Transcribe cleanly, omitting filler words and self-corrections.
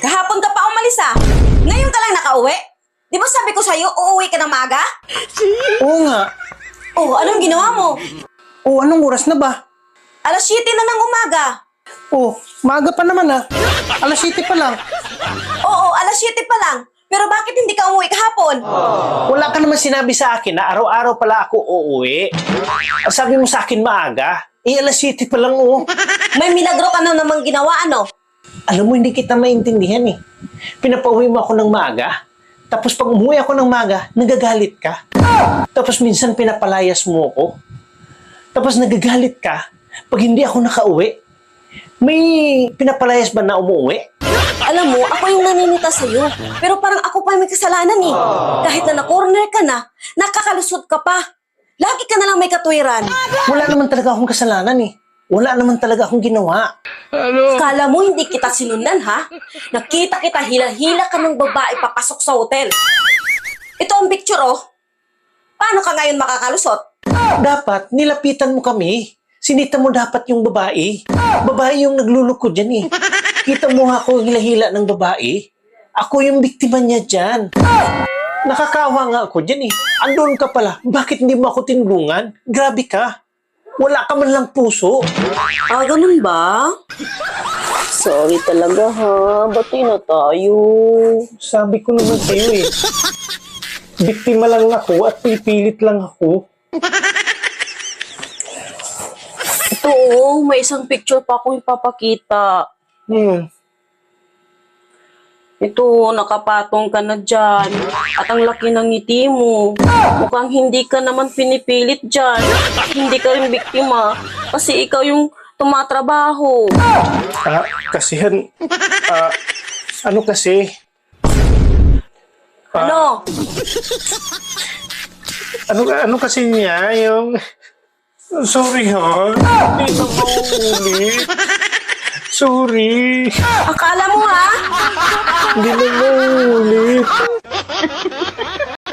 Kahapon ka pa umalis ah. Ngayon ka lang nakauwi? Di ba sabi ko sa'yo, uuwi ka ng maaga? Oo nga. Oh, anong ginawa mo? Oo, anong oras na ba? Alas 7 na ng umaga. Oo, maaga pa naman ah. Alas 7 pa lang. Oo, alas 7 pa lang. Pero bakit hindi ka umuwi kahapon? Wala ka naman sinabi sa akin na araw-araw pala ako uuwi. Sabi mo sa akin maaga. Alas 7 pa lang oh. May milagro ka na namang ginawa, ano? Alam mo, hindi kita maintindihan eh. Pinapauwi mo ako ng maaga. Tapos pag umuwi ako ng maaga, nagagalit ka. Tapos minsan pinapalayas mo ako. Tapos nagagalit ka pag hindi ako nakauwi. May pinapalayas ba na umuwi? Alam mo, ako yung naninita sa'yo. Pero parang ako pa may kasalanan eh. Kahit na na-corner ka na, nakakalusot ka pa. Lagi ka na lang may katwiran. Wala naman talaga akong kasalanan eh. Wala naman talaga akong ginawa. Kala mo hindi kita sinundan, ha? Nakita kita hila-hila ka ng babae papasok sa hotel. Ito ang picture, oh. Paano ka ngayon makakalusot? Dapat, nilapitan mo kami. Sinita mo dapat yung babae. Babae yung nagluloko dyan eh. Kita mo ako hila-hila ng babae. Ako yung biktima niya dyan. Nakakawa nga ako dyan eh. Andun ka pala. Bakit hindi mo ako tinulungan? Grabe ka. Wala ka man lang puso. Ah, ganun ba? Sorry talaga, ha? Bati na tayo. Sabi ko naman sa'yo eh. Biktima lang ako at pipilit lang ako. Ito, oh. May isang picture pa akong ipapakita. Ito, nakapatong ka na dyan. At ang laki ng ngiti mo. Mukhang hindi ka naman pinipilit dyan. Hindi ka rin biktima. Kasi ikaw yung tumatrabaho. Kasihan, ano kasi? Ano? Ano kasi niya yung... Sorry ha, hindi na mauulit. Sorry, Akala mo, ha? hindi na mauulit.